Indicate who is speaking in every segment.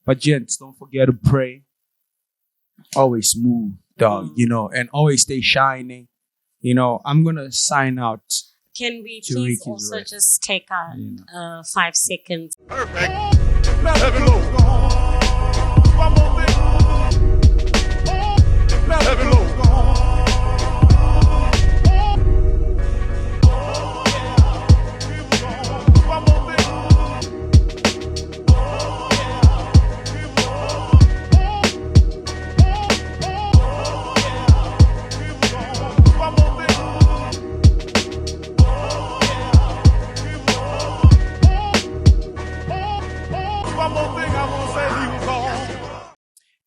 Speaker 1: But gents, don't forget to pray. Always smooth, dog, and always stay shining. I'm going to sign out.
Speaker 2: Can we
Speaker 1: to
Speaker 2: please
Speaker 1: Ricky's
Speaker 2: also
Speaker 1: rest.
Speaker 2: just take 5 seconds?
Speaker 3: Perfect. Let heaven low. One more thing. Let heaven low. One more thing. One more thing. One more thing I want to say, he was on.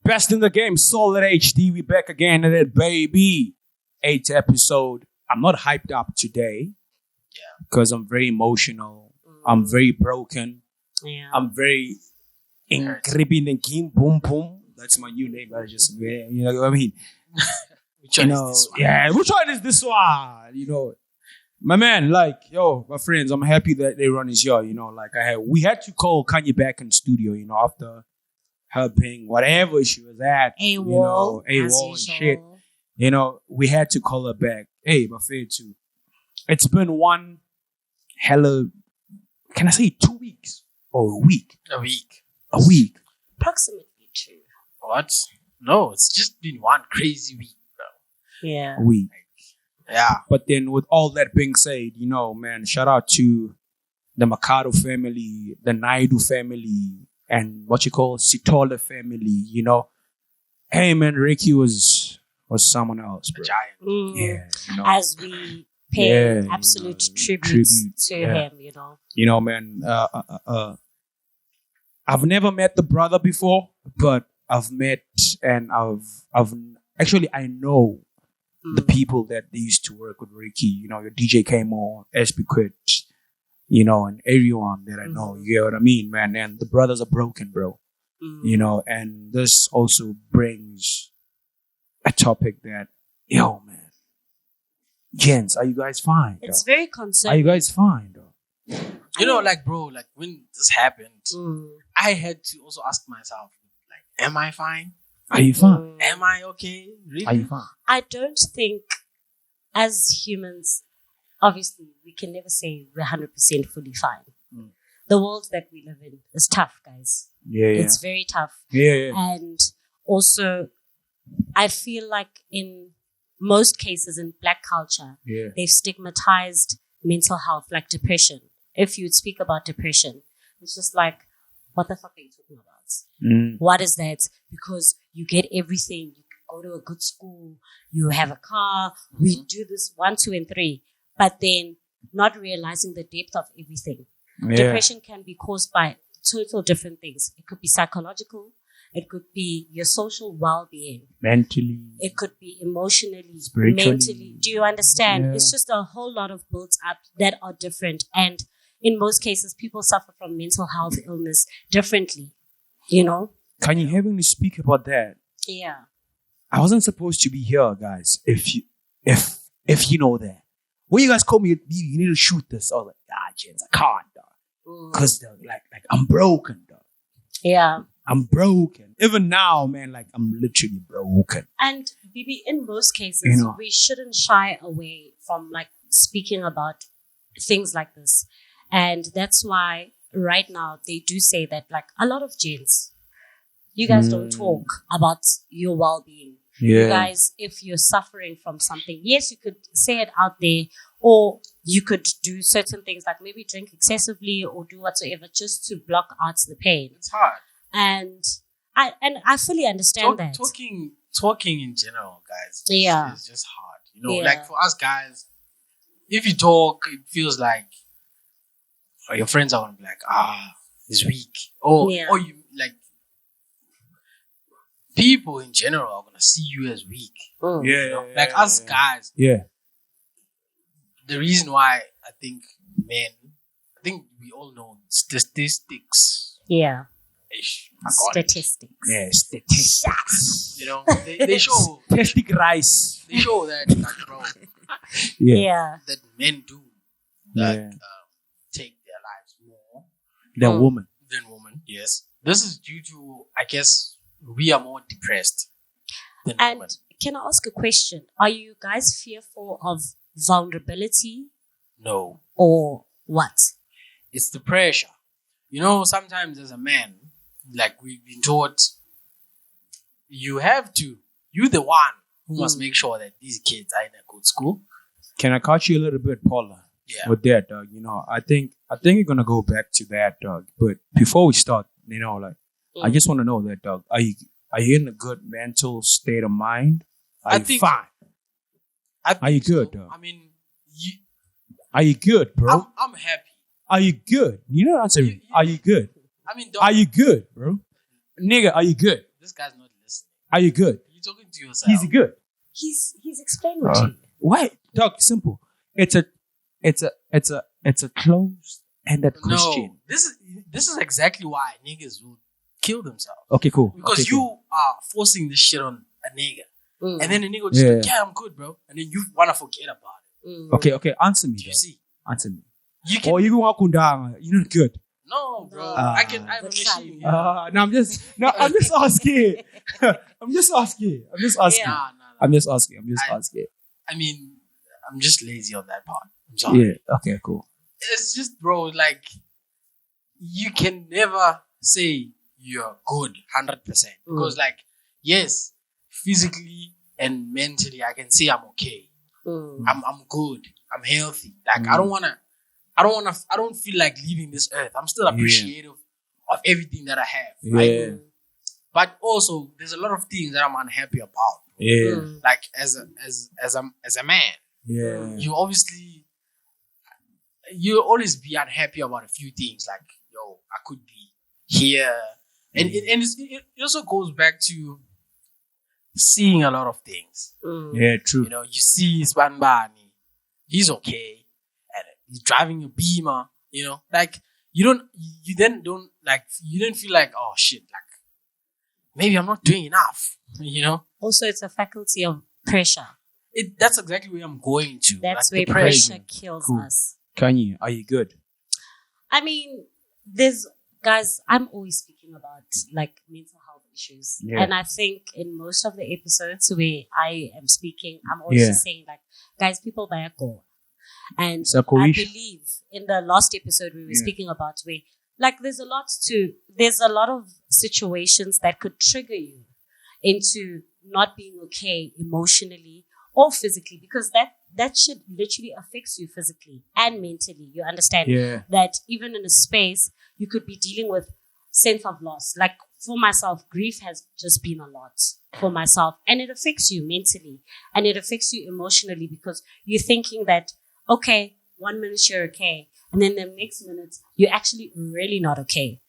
Speaker 1: Best in the game, Solid HD. We back again at it, baby. 8th episode. I'm not hyped up today.
Speaker 4: Yeah.
Speaker 1: Because I'm very emotional. I'm very broken.
Speaker 2: Yeah.
Speaker 1: I'm very ingribbing and kim boom boom. That's my new name. I just, you know what I mean?
Speaker 4: Which one is this one?
Speaker 1: Yeah, which one is this one? My man, like, my friends, I'm happy that they run his year, we had to call Kanye back in studio, after her being whatever she was at.
Speaker 2: AWOL, as
Speaker 1: AWOL and shit.
Speaker 2: usual.
Speaker 1: We had to call her back. Hey, my fair too. It's been one hella, can I say 2 weeks? Or a week?
Speaker 4: A week.
Speaker 1: A week.
Speaker 2: Approximately 2.
Speaker 4: What? No, it's just been one crazy week, bro.
Speaker 2: Yeah.
Speaker 1: A week.
Speaker 4: Yeah.
Speaker 1: But then with all that being said, man, shout out to the Mercado family, the Naidu family, and what you call Sitola family, Hey, man, Ricky was someone else, bro.
Speaker 4: A giant.
Speaker 1: Yeah,
Speaker 2: As we pay
Speaker 1: Yeah,
Speaker 2: absolute
Speaker 1: tribute,
Speaker 2: tribute to
Speaker 1: yeah.
Speaker 2: him,
Speaker 1: Man, I've never met the brother before, but I've met and I know the people that they used to work with Ricky, your DJ Kamo, SB Quit, and everyone that I know, you get what I mean, man. And the brothers are broken, bro. And this also brings a topic that, man, gents, are you guys fine?
Speaker 2: It's
Speaker 1: though?
Speaker 2: very
Speaker 1: Are
Speaker 2: concerning.
Speaker 1: you guys fine, though?
Speaker 4: Bro, when this happened, I had to also ask myself, am I fine?
Speaker 1: Are you fine?
Speaker 4: Am I okay? Really?
Speaker 1: Are you fine?
Speaker 2: I don't think, as humans, obviously, we can never say we're 100% fully fine. The world that we live in is tough, guys.
Speaker 1: Yeah.
Speaker 2: It's very tough.
Speaker 1: Yeah.
Speaker 2: And also, I feel like in most cases in Black culture,
Speaker 1: Yeah.
Speaker 2: they've stigmatized mental health, like depression. If you'd speak about depression, it's just like, what the fuck are you talking about? What is that? Because you get everything. You go to a good school, you have a car, we do this 1, 2, and 3, but then not realizing the depth of everything.
Speaker 1: Yeah.
Speaker 2: Depression can be caused by total different things. It could be psychological. It could be your social well-being.
Speaker 1: Mentally.
Speaker 2: It could be emotionally,
Speaker 1: Spiritually.
Speaker 2: mentally. Do you understand?
Speaker 1: Yeah.
Speaker 2: It's just a whole lot of built up that are different. And in most cases, people suffer from mental health illness differently.
Speaker 1: Can you hear me speak about that?
Speaker 2: Yeah.
Speaker 1: I wasn't supposed to be here, guys. If you know that. When you guys call me, you need to shoot this. I was like, gents, I can't, dog. Because like I'm broken, dog.
Speaker 2: Yeah.
Speaker 1: I'm broken. Even now, man, like I'm literally broken.
Speaker 2: And Bibi, in most cases, we shouldn't shy away from speaking about things like this. And that's why right now they do say that a lot of gents, you guys don't talk about your well-being.
Speaker 1: Yeah.
Speaker 2: You guys, if you're suffering from something, yes, you could say it out there, or you could do certain things like maybe drink excessively or do whatsoever just to block out the pain.
Speaker 4: It's hard.
Speaker 2: And I fully understand that.
Speaker 4: Talking in general, guys,
Speaker 2: Yeah.
Speaker 4: is just hard.
Speaker 2: Yeah.
Speaker 4: For us guys, if you talk, it feels like your friends are gonna be like, he's weak, or you people in general are gonna see you as weak. Us guys.
Speaker 1: Yeah.
Speaker 4: The reason why I think we all know statistics.
Speaker 2: Yeah.
Speaker 4: Statistics.
Speaker 1: Yeah, statistics.
Speaker 4: They show
Speaker 1: Statistic rice.
Speaker 4: they show that bro,
Speaker 2: Yeah.
Speaker 4: that men do take their lives more
Speaker 1: The woman.
Speaker 4: than women. Yes, this is due to, I guess, we are more depressed than
Speaker 2: And
Speaker 4: women.
Speaker 2: can I ask a question? Are you guys fearful of vulnerability
Speaker 4: No,
Speaker 2: or what?
Speaker 4: it's the pressure. You know, sometimes as a man, like we've been taught, you're the one who must make sure that these kids are in a good school.
Speaker 1: Can I catch you a little bit, Paula?
Speaker 4: Yeah.
Speaker 1: With that, dog. You know, I think you're gonna go back to that, dog. But before we start, you know, like I just want to know that, dog. Are you in a good mental state of mind? Are
Speaker 4: I
Speaker 1: you
Speaker 4: think-
Speaker 1: fine? Are you
Speaker 4: think
Speaker 1: good,
Speaker 4: so.
Speaker 1: dog?
Speaker 4: I mean,
Speaker 1: Are you good, bro?
Speaker 4: I'm happy.
Speaker 1: Are you good? You know what I'm saying? Are you good?
Speaker 4: I mean, dog,
Speaker 1: Are you good, bro? Nigga, are you good?
Speaker 4: this guy's not listening.
Speaker 1: Are you good?
Speaker 4: You're talking to yourself.
Speaker 1: He's good.
Speaker 2: He's explaining to you.
Speaker 1: Why, dog? Simple. It's a closed-ended question.
Speaker 4: No, this is exactly why niggas will kill themselves.
Speaker 1: Okay, cool.
Speaker 4: Because
Speaker 1: Okay,
Speaker 4: you
Speaker 1: cool.
Speaker 4: are forcing this shit on a nigga.
Speaker 2: Mm.
Speaker 4: And then the nigga will just
Speaker 1: Yeah.
Speaker 4: like, yeah, I'm good, bro. And then you want to forget about it.
Speaker 2: Mm.
Speaker 1: Okay. Answer me,
Speaker 4: Do you
Speaker 1: dog.
Speaker 4: see?
Speaker 1: Answer me.
Speaker 4: You can,
Speaker 1: Or you go kundanga. You're not good.
Speaker 4: no, bro.
Speaker 2: No.
Speaker 4: I have a
Speaker 2: But
Speaker 4: machine.
Speaker 2: try.
Speaker 1: No, I'm just asking. I'm just asking.
Speaker 2: Yeah.
Speaker 4: Nah.
Speaker 1: I'm just asking.
Speaker 4: I mean, I'm just lazy on that part. I'm sorry.
Speaker 1: Yeah. Okay. Cool.
Speaker 4: It's just, bro, like, you can never say you're good 100%. Because, like, yes, physically and mentally, I can say I'm okay.
Speaker 2: Mm.
Speaker 4: I'm good. I'm healthy. Like, I don't feel like leaving this earth. I'm still appreciative of everything that I have. Right?
Speaker 1: Yeah.
Speaker 4: But also, there's a lot of things that I'm unhappy about.
Speaker 1: Yeah.
Speaker 2: Mm.
Speaker 4: Like, as a man,
Speaker 1: Yeah.
Speaker 4: you'll always be unhappy about a few things. Like, yo, I could be here. And it also goes back to seeing a lot of things.
Speaker 2: Mm.
Speaker 1: Yeah. True.
Speaker 4: You know, you see Spanbani, he's okay. And he's driving a Beamer, you know. Like, you don't feel like, oh shit, like, maybe I'm not doing enough, you know.
Speaker 2: Also, it's a faculty of pressure.
Speaker 4: That's exactly where I'm going to.
Speaker 2: That's
Speaker 4: like,
Speaker 2: where
Speaker 4: the
Speaker 2: pressure kills
Speaker 1: Cool.
Speaker 2: us.
Speaker 1: Kanye, are you good?
Speaker 2: I mean, guys, I'm always speaking about like mental health issues.
Speaker 1: Yeah.
Speaker 2: And I think in most of the episodes where I am speaking, I'm always just saying like, guys, people buy a goal. And I
Speaker 1: Sakurish.
Speaker 2: believe in the last episode we were
Speaker 1: Yeah.
Speaker 2: speaking about where like there's a lot of situations that could trigger you into not being okay emotionally or physically, because that shit literally affects you physically and mentally. You understand
Speaker 1: Yeah.
Speaker 2: that even in a space you could be dealing with sense of loss. Like for myself, grief has just been a lot for myself, and it affects you mentally and it affects you emotionally because you're thinking that, okay, 1 minute you're okay, and then the next minute you're actually really not okay.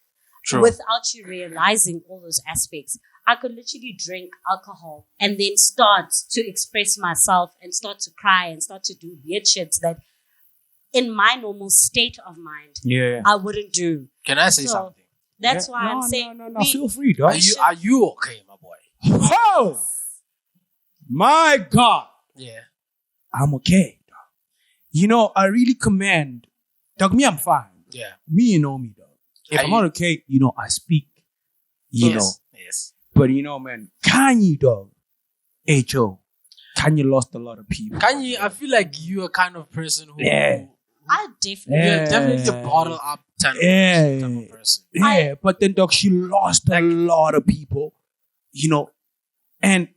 Speaker 4: True.
Speaker 2: Without you realizing all those aspects. I could literally drink alcohol and then start to express myself and start to cry and start to do weird shit that in my normal state of mind,
Speaker 1: Yeah.
Speaker 2: I wouldn't do.
Speaker 4: Can I say
Speaker 2: So,
Speaker 4: something?
Speaker 2: That's
Speaker 1: Yeah.
Speaker 2: why I'm
Speaker 1: No,
Speaker 2: saying
Speaker 1: No. Feel free, dog.
Speaker 4: Are you okay, my boy?
Speaker 1: Oh, my God.
Speaker 4: Yeah.
Speaker 1: I'm okay, dog. You know, I really commend, dog, me, I'm fine.
Speaker 4: Yeah.
Speaker 1: Me, you know me, dog. If
Speaker 4: Are
Speaker 1: I'm
Speaker 4: you-
Speaker 1: not okay, you know, I speak, you know.
Speaker 4: Yes.
Speaker 1: But you know, man, Kanye, dog. Hey, Joe, Kanye lost a lot of people.
Speaker 4: Kanye, I feel like you are kind of person who
Speaker 1: Yeah.
Speaker 2: I definitely,
Speaker 4: you're definitely a bottle up type
Speaker 1: Yeah.
Speaker 4: of person.
Speaker 1: Yeah, but then, dog, she lost a lot of people, you know. And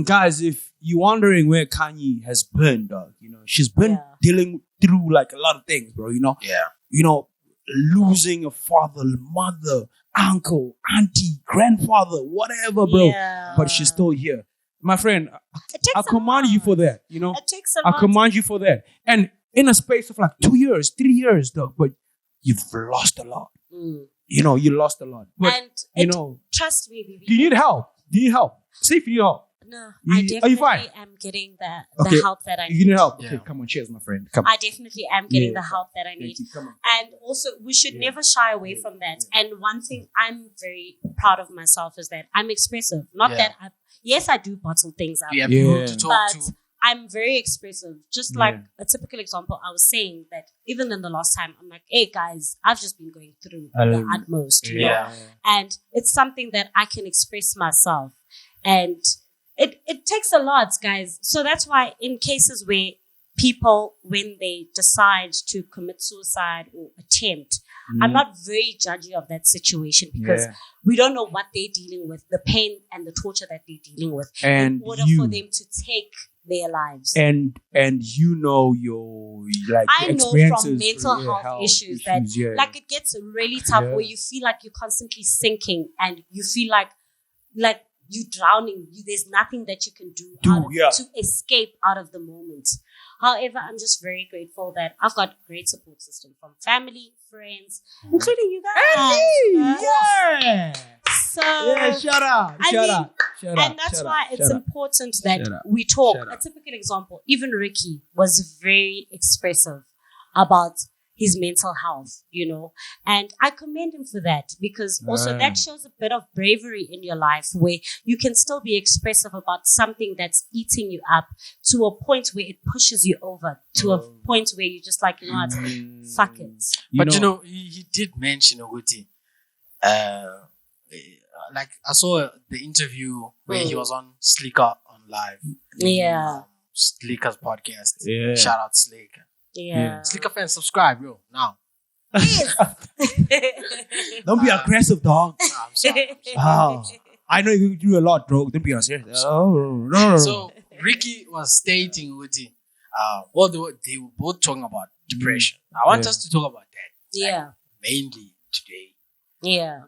Speaker 1: guys, if you're wondering where Kanye has been, dog, you know, she's been
Speaker 2: Yeah.
Speaker 1: dealing through like a lot of things, bro, you know.
Speaker 4: Yeah.
Speaker 1: You know, losing a father, mother, uncle, auntie, grandfather, whatever, bro.
Speaker 2: Yeah.
Speaker 1: But she's still here. My friend,
Speaker 2: It takes
Speaker 1: I
Speaker 2: a
Speaker 1: commend
Speaker 2: lot.
Speaker 1: you for that, you know.
Speaker 2: It takes a
Speaker 1: I
Speaker 2: lot.
Speaker 1: commend you for that. And in a space of like 2 years, 3 years, dog, but you've lost a lot.
Speaker 2: Mm.
Speaker 1: You know, you lost a lot. But,
Speaker 2: And
Speaker 1: you
Speaker 2: it-
Speaker 1: know,
Speaker 2: trust me, baby.
Speaker 1: do you need help? Do you need help? See if you need help.
Speaker 2: No,
Speaker 1: You-
Speaker 2: I
Speaker 1: are you
Speaker 2: definitely
Speaker 1: fine?
Speaker 2: am getting the
Speaker 1: Okay.
Speaker 2: help that I
Speaker 1: You
Speaker 2: need.
Speaker 1: need help.
Speaker 4: Yeah.
Speaker 1: Okay, come on, cheers, my friend. Come on.
Speaker 2: I definitely am getting
Speaker 1: Yeah.
Speaker 2: the help that I need.
Speaker 1: Thank you. Come on.
Speaker 2: And also, we should never shy away from that. And one thing I'm very proud of myself is that I'm expressive. Not
Speaker 4: Yeah.
Speaker 2: that yes, I do bottle things up,
Speaker 4: You have
Speaker 1: Yeah.
Speaker 4: people to talk
Speaker 2: but
Speaker 4: to.
Speaker 2: I'm very expressive. Just like a typical example, I was saying that even in the last time, I'm like, hey guys, I've just been going through the utmost, you know? And it's something that I can express myself. And it takes a lot, guys. So that's why in cases where people, when they decide to commit suicide or attempt, I'm not very judgy of that situation because we don't know what they're dealing with, the pain and the torture that they're dealing with,
Speaker 1: and
Speaker 2: in order for them to take their lives.
Speaker 1: And you know your
Speaker 2: I know from mental health issues that like it gets really tough where you feel like you're constantly sinking and you feel like you're drowning. There's nothing that you can do to escape out of the moment. However, I'm just very grateful that I've got a great support system from family, friends, including you guys. So
Speaker 1: shout out.
Speaker 2: And that's why it's important that we talk. A typical example, even Ricky was very expressive about his mental health, you know, and I commend him for that because also that shows a bit of bravery in your life where you can still be expressive about something that's eating you up to a point where it pushes you over to a point where you're just like, you know what, fuck it.
Speaker 4: But you know, he did mention Oguti. Like I saw the interview where he was on Slicker on live.
Speaker 2: Yeah.
Speaker 4: Slicker's podcast.
Speaker 1: Yeah.
Speaker 4: Shout out Slicker.
Speaker 2: Yeah.
Speaker 4: Slicker fans, subscribe, yo, now.
Speaker 2: Yes.
Speaker 1: Don't be aggressive, dog.
Speaker 4: I'm sorry.
Speaker 1: I know you do a lot, bro. Don't be serious. No.
Speaker 4: So Ricky was stating, Uti, well, they were both talking about depression. I want us to talk about that.
Speaker 2: Yeah.
Speaker 4: Mainly today.
Speaker 2: Yeah.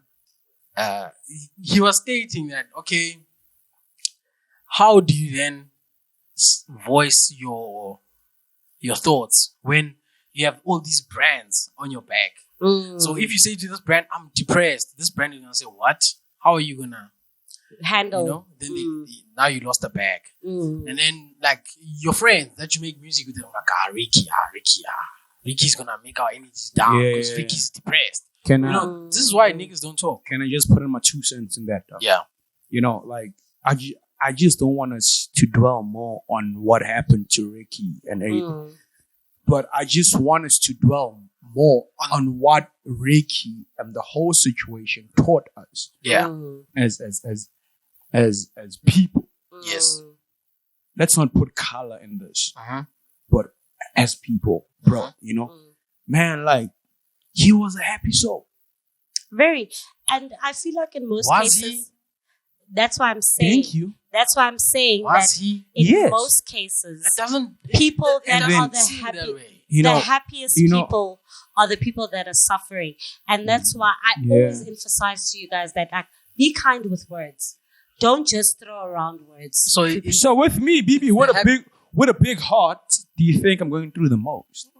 Speaker 4: He was stating that, okay, how do you then voice your thoughts when you have all these brands on your back? So if you say to this brand, I'm depressed, this brand is going to say, what? How are you going to
Speaker 2: handle?
Speaker 4: You know, then now you lost the bag. And then like your friends that you make music with, them like, Ricky's going to make our energies down because Ricky's depressed. This is why niggas don't talk.
Speaker 1: Can I just put in my 2 cents in that? Though?
Speaker 4: Yeah.
Speaker 1: You know, like I just don't want us to dwell more on what happened to Ricky and everything. But I just want us to dwell more on what Ricky and the whole situation taught us.
Speaker 4: Yeah.
Speaker 1: As people.
Speaker 4: Yes.
Speaker 1: Let's not put color in this. But as people, bro, you know, man, like he was a happy soul.
Speaker 2: Very. And I feel like in most cases, that's why I'm saying.
Speaker 1: Thank you.
Speaker 2: That's why I'm saying in most cases, people that are the happiest people are the people that are suffering. And that's why I always emphasize to you guys that like, be kind with words. Don't just throw around words.
Speaker 1: So with me, BB, with a big heart, do you think I'm going through the most?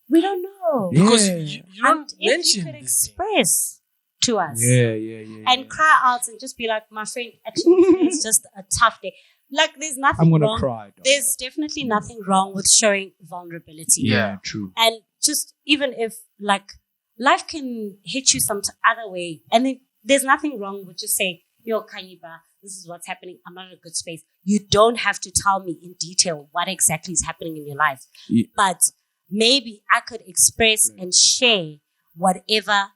Speaker 2: We don't know.
Speaker 4: Because you don't mention
Speaker 2: you could express to us.
Speaker 1: And
Speaker 2: cry out and just be like, my friend, actually, it's just a tough day. Like, there's nothing wrong.
Speaker 1: I'm gonna cry.
Speaker 2: There's definitely nothing wrong with showing vulnerability.
Speaker 1: Yeah, true.
Speaker 2: And just even if, like, life can hit you some other way, and then there's nothing wrong with just saying, yo, Kanyiba, this is what's happening. I'm not in a good space. You don't have to tell me in detail what exactly is happening in your life. Yeah. But maybe I could express and share whatever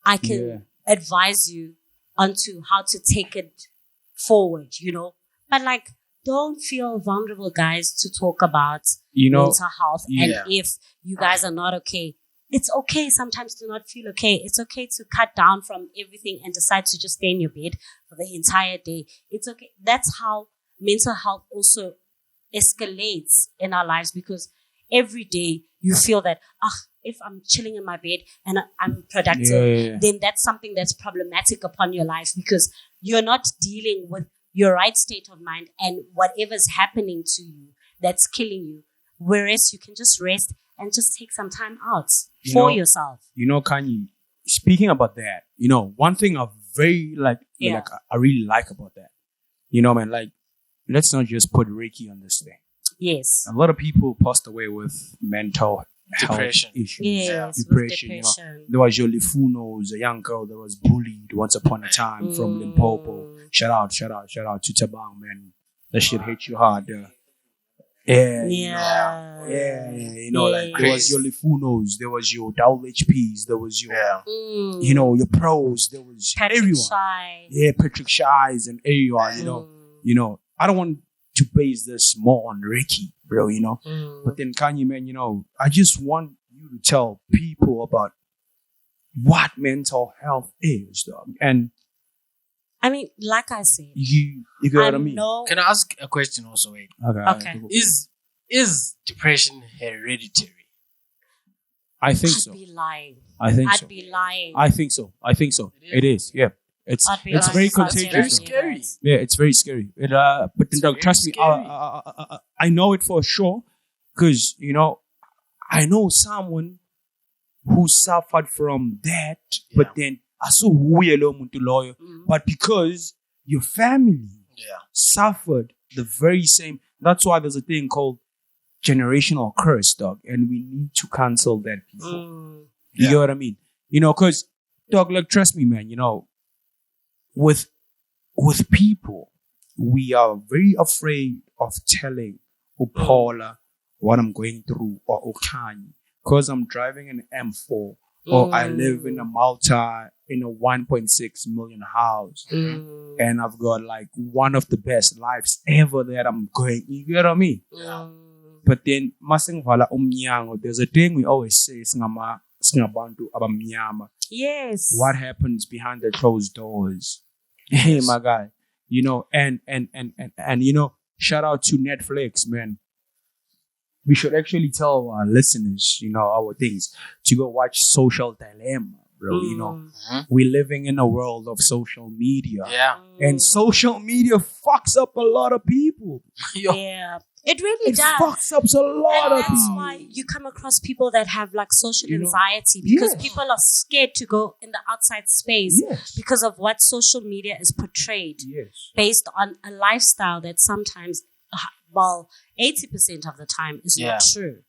Speaker 2: I can advise you onto how to take it forward, you know. But like, don't feel vulnerable, guys, to talk about mental health. And if you guys are not okay, it's okay sometimes to not feel okay. It's okay to cut down from everything and decide to just stay in your bed for the entire day. It's okay. That's how mental health also escalates in our lives, because every day you feel that, if I'm chilling in my bed and I'm productive, then that's something that's problematic upon your life, because you're not dealing with your right state of mind and whatever's happening to you that's killing you. Whereas you can just rest and just take some time out for yourself.
Speaker 1: You know, Kanye, speaking about that, you know, one thing I really like about that, you know, man, like, let's not just put Ricky on this thing.
Speaker 2: Yes.
Speaker 1: A lot of people passed away with mental
Speaker 4: depression
Speaker 1: issues.
Speaker 2: Yes,
Speaker 1: depression. You know, there was your Lifunos, a young girl that was bullied once upon a time from Limpopo. Shout out to Tabang, man. That shit hit you hard. Yeah,
Speaker 2: Yeah.
Speaker 1: you know, like there was your Lifunos, there was your double HPs, there was your,
Speaker 2: Mm.
Speaker 1: you know, your pros, there was
Speaker 2: Patrick
Speaker 1: everyone.
Speaker 2: Shy.
Speaker 1: Yeah, Patrick Shies and everyone, you know, I don't want to base this more on Ricky, bro, you know.
Speaker 2: Mm.
Speaker 1: But then Kanye, man, you know, I just want you to tell people about what mental health is, dog. And
Speaker 2: I mean, like I said,
Speaker 1: you get what I mean?
Speaker 2: know.
Speaker 4: Can I ask a question also? Wait,
Speaker 2: Okay.
Speaker 4: is depression hereditary?
Speaker 1: I think
Speaker 2: I'd
Speaker 1: so.
Speaker 2: be lying.
Speaker 1: I think
Speaker 2: I'd
Speaker 1: so.
Speaker 2: be lying.
Speaker 1: I think so. It is. Yeah. It's
Speaker 2: I'd be
Speaker 1: it's
Speaker 2: lying
Speaker 1: very
Speaker 2: if I said
Speaker 1: contagious.
Speaker 2: I
Speaker 4: Very
Speaker 2: knew
Speaker 4: scary.
Speaker 2: that.
Speaker 1: Yeah, it's very scary. But then,
Speaker 4: It's
Speaker 1: dog,
Speaker 4: very
Speaker 1: trust me,
Speaker 4: scary.
Speaker 1: I know it for sure because you know I know someone who suffered from that, but then I saw lawyer,
Speaker 2: Mm.
Speaker 1: but because your family
Speaker 4: Yeah.
Speaker 1: suffered the very same. That's why there's a thing called generational curse, dog, and we need to cancel that. People.
Speaker 2: Mm.
Speaker 1: You
Speaker 4: Yeah.
Speaker 1: get what I mean? You know, because dog, like, trust me, man. You know, with people, we are very afraid of telling Paula what I'm going through or Okani because I'm driving an M4 or I live in a in a 1.6 million house
Speaker 2: Mm.
Speaker 1: and I've got like one of the best lives ever that I'm going. You get what I mean?
Speaker 2: Mm.
Speaker 1: But then, there's a thing we always say, singabantu abamnyama.
Speaker 2: Yes.
Speaker 1: What happens behind the closed doors? Hey, my guy. You know, and you know, shout out to Netflix, man. We should actually tell our listeners, you know, our things to go watch Social Dilemma, bro. You know, we're living in a world of social media.
Speaker 4: Yeah.
Speaker 1: And social media fucks up a lot of people.
Speaker 4: Yo.
Speaker 2: Yeah. It really
Speaker 1: It
Speaker 2: does.
Speaker 1: fucks up a lot
Speaker 2: And
Speaker 1: of
Speaker 2: that's
Speaker 1: people.
Speaker 2: why you come across people that have like social
Speaker 1: You know?
Speaker 2: anxiety because
Speaker 1: Yes.
Speaker 2: people are scared to go in the outside space
Speaker 1: Yes.
Speaker 2: because of what social media is portrayed
Speaker 1: Yes.
Speaker 2: based on a lifestyle that sometimes, 80% of the time is
Speaker 4: Yeah.
Speaker 2: not true.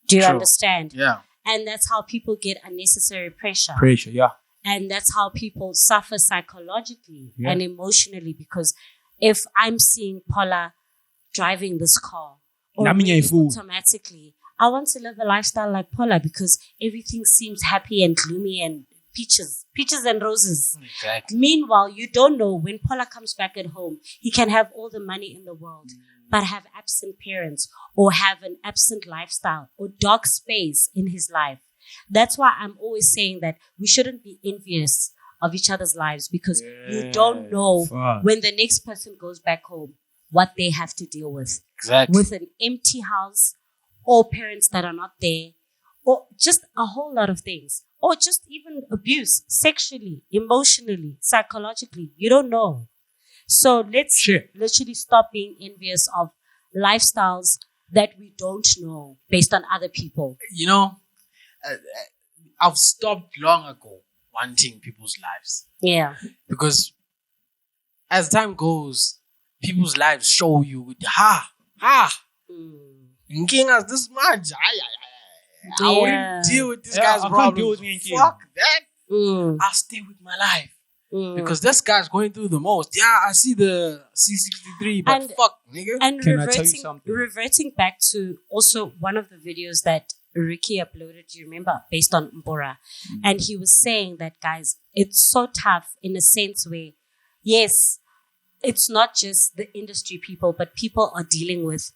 Speaker 2: Do you
Speaker 4: True.
Speaker 2: understand?
Speaker 4: Yeah.
Speaker 2: And that's how people get unnecessary pressure.
Speaker 1: Pressure, yeah.
Speaker 2: And that's how people suffer psychologically
Speaker 1: Yeah.
Speaker 2: and emotionally because if I'm seeing Paula driving this car already automatically, I want to live a lifestyle like Paula because everything seems happy and gloomy and peaches and roses.
Speaker 4: Exactly.
Speaker 2: Meanwhile, you don't know when Paula comes back at home, he can have all the money in the world, but have absent parents or have an absent lifestyle or dark space in his life. That's why I'm always saying that we shouldn't be envious of each other's lives because you don't know
Speaker 1: fuck.
Speaker 2: when the next person goes back home what they have to deal with.
Speaker 4: Exactly.
Speaker 2: With an empty house or parents that are not there or just a whole lot of things or just even abuse sexually, emotionally, psychologically. You don't know. So let's
Speaker 1: Shit.
Speaker 2: literally stop being envious of lifestyles that we don't know based on other people.
Speaker 4: You know, I've stopped long ago wanting people's lives
Speaker 2: Yeah.
Speaker 4: because as time goes, people's lives show you,
Speaker 2: Mm.
Speaker 4: inkinga's this much. I
Speaker 2: Yeah.
Speaker 4: wouldn't deal with this
Speaker 1: Yeah,
Speaker 4: guy's
Speaker 1: I can't
Speaker 4: problems.
Speaker 1: deal with Inking.
Speaker 4: Fuck that.
Speaker 2: Mm.
Speaker 4: I'll stay with my life.
Speaker 2: Mm.
Speaker 4: Because this guy's going through the most. Yeah, I see the C63, but
Speaker 2: And-
Speaker 4: fuck, nigga.
Speaker 2: And
Speaker 1: Can I tell you something?
Speaker 2: reverting back to also one of the videos that Ricky uploaded, you remember, based on Mbora. And he was saying that, guys, it's so tough in a sense where, yes, it's not just the industry people, but people are dealing with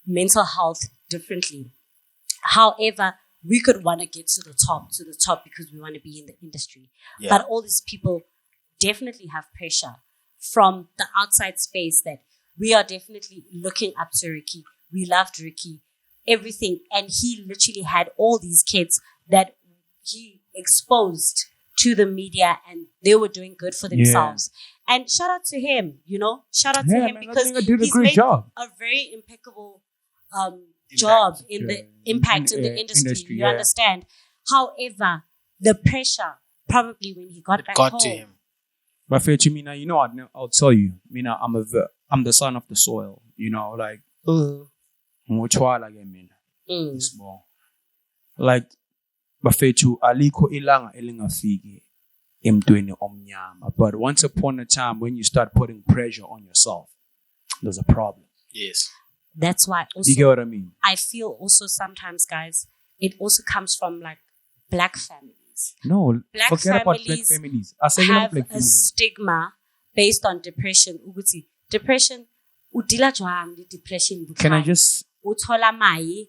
Speaker 2: mental health differently. However, we could want to get to the top because we want to be in the industry.
Speaker 4: Yeah.
Speaker 2: But all these people definitely have pressure from the outside space that we are definitely looking up to Ricky. We loved Ricky, everything. And he literally had all these kids that he exposed to the media and they were doing good for themselves. And shout out to him, shout out to
Speaker 1: Yeah,
Speaker 2: him
Speaker 1: man, I
Speaker 2: because
Speaker 1: think I did a
Speaker 2: he's
Speaker 1: great
Speaker 2: made
Speaker 1: job.
Speaker 2: a very impeccable job in the
Speaker 1: Yeah.
Speaker 2: impact in the industry. You understand? However, the pressure probably when he got
Speaker 4: It
Speaker 2: back
Speaker 4: got
Speaker 2: home.
Speaker 4: to him.
Speaker 1: But for you, Mina, I'll tell you, Mina, I'm the son of the soil, like, it's more. Like, bafethu alikho ilanga elingafiki emntwini omnyama. But once upon a time, when you start putting pressure on yourself, there's a problem.
Speaker 4: Yes.
Speaker 2: That's why also
Speaker 1: You get what I mean?
Speaker 2: I feel also sometimes, guys, it also comes from like black families.
Speaker 1: No,
Speaker 2: Black
Speaker 1: forget about black
Speaker 2: families
Speaker 1: families. I say
Speaker 2: have
Speaker 1: black
Speaker 2: a
Speaker 1: families.
Speaker 2: stigma based on depression. Ukuthi depression, udila jwang le depression.
Speaker 1: Can I just?
Speaker 2: Uthola mai,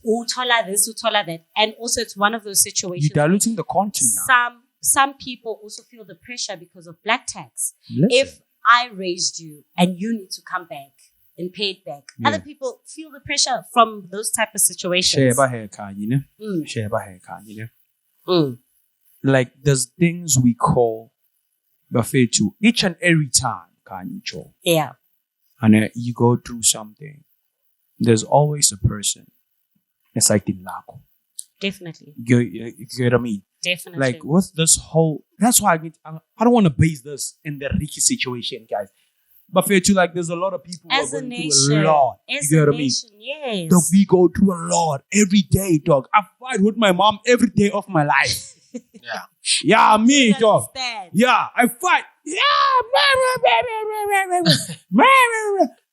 Speaker 2: uthola this, uthola that, and also it's one of those situations.
Speaker 1: You're diluting the content now.
Speaker 2: Some people also feel the pressure because of black tax.
Speaker 1: Listen.
Speaker 2: If I raised you and you need to come back and pay it back,
Speaker 1: Yeah.
Speaker 2: other people feel the pressure from those type of situations.
Speaker 1: Share by hair, you know?
Speaker 2: Mm.
Speaker 1: Share by hair, you know?
Speaker 2: Mm.
Speaker 1: Like there's things we call buffet to each and every time, can you?
Speaker 2: Yeah,
Speaker 1: And you go through something. There's always a person. It's like the lago.
Speaker 2: definitely,
Speaker 1: You get what I mean?
Speaker 2: definitely.
Speaker 1: Like with this whole, that's why I don't want to base this in the Ricky situation, guys. But for you, like, there's a lot of people who
Speaker 2: as
Speaker 1: are
Speaker 2: a
Speaker 1: going
Speaker 2: nation,
Speaker 1: through a lot.
Speaker 2: as
Speaker 1: You get
Speaker 2: a
Speaker 1: what I mean?
Speaker 2: nation, yes.
Speaker 1: Dog, we go through a lot every day, dog. I fight with my mom every day of my life.
Speaker 4: Yeah.
Speaker 1: Yeah, me,
Speaker 2: You
Speaker 1: dog.
Speaker 2: understand.
Speaker 1: Yeah, I fight. Yeah.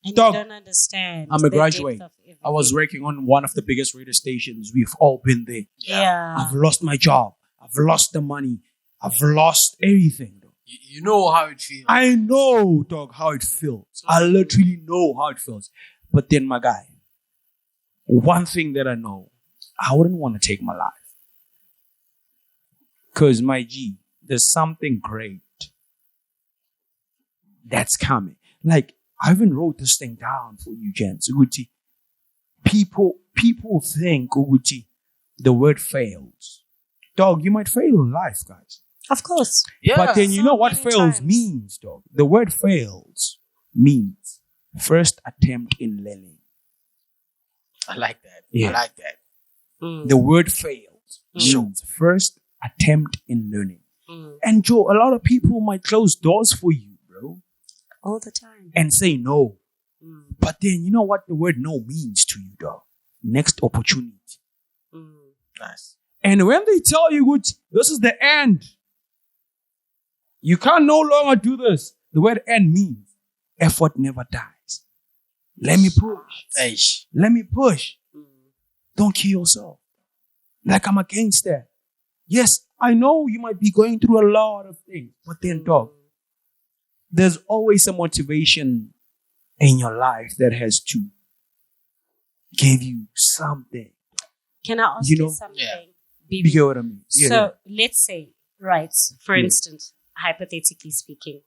Speaker 2: And
Speaker 1: Dog,
Speaker 2: you don't understand.
Speaker 1: I'm a
Speaker 2: the
Speaker 1: graduate.
Speaker 2: depth of everything.
Speaker 1: I was working on one of the biggest radio stations. We've all been there.
Speaker 2: Yeah.
Speaker 1: I've lost my job. I've lost the money. I've lost everything. Dog.
Speaker 4: You know how it feels.
Speaker 1: I know, dog, how it feels. I literally know how it feels. But then, my guy, one thing that I know, I wouldn't want to take my life. Because, my G, there's something great that's coming. Like, I even wrote this thing down for you, gents. Uguti, people think, Uguti, the word fails. Dog, you might fail in life, guys.
Speaker 2: Of course.
Speaker 4: Yeah.
Speaker 1: But then you know what
Speaker 2: many
Speaker 1: fails
Speaker 2: times.
Speaker 1: means, dog. The word fails means first attempt in learning.
Speaker 4: I like that.
Speaker 1: Yeah.
Speaker 4: I like that.
Speaker 2: Mm.
Speaker 1: The word fails means first attempt in learning.
Speaker 2: Mm.
Speaker 1: And Joe, a lot of people might close doors for you, bro,
Speaker 2: All the time.
Speaker 1: and say no.
Speaker 2: Mm.
Speaker 1: But then you know what the word no means to you, dog? Next opportunity.
Speaker 2: Mm.
Speaker 4: Nice.
Speaker 1: And when they tell you, "Gut, this is the end, you can no longer do this," the word end means effort never dies. Let me push.
Speaker 4: Hey.
Speaker 1: Let me push.
Speaker 2: Mm.
Speaker 1: Don't kill yourself. Like, I'm against that. Yes, I know you might be going through a lot of things, but then, dog, there's always a motivation in your life that has to give you something.
Speaker 2: Can I ask
Speaker 1: You
Speaker 2: you,
Speaker 1: know-
Speaker 2: something?
Speaker 4: Yeah.
Speaker 1: You
Speaker 2: Bibi?
Speaker 1: get what I mean?
Speaker 2: So let's say, right, for
Speaker 1: Yeah.
Speaker 2: instance, hypothetically speaking,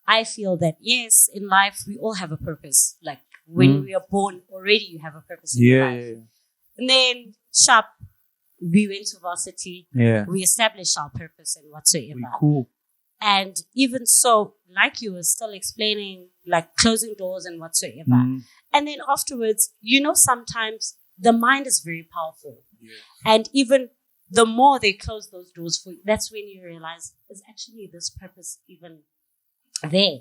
Speaker 2: I feel that yes, in life we all have a purpose. Like when we are born, already you have a purpose in your life. And then sharp, we went to varsity,
Speaker 1: Yeah.
Speaker 2: we established our purpose and whatsoever.
Speaker 1: We cool.
Speaker 2: And even so, like you were still explaining, like closing doors and whatsoever.
Speaker 1: Mm.
Speaker 2: And then afterwards, you know, sometimes the mind is very powerful. And even the more they close those doors for you, that's when you realize, is actually this purpose even there?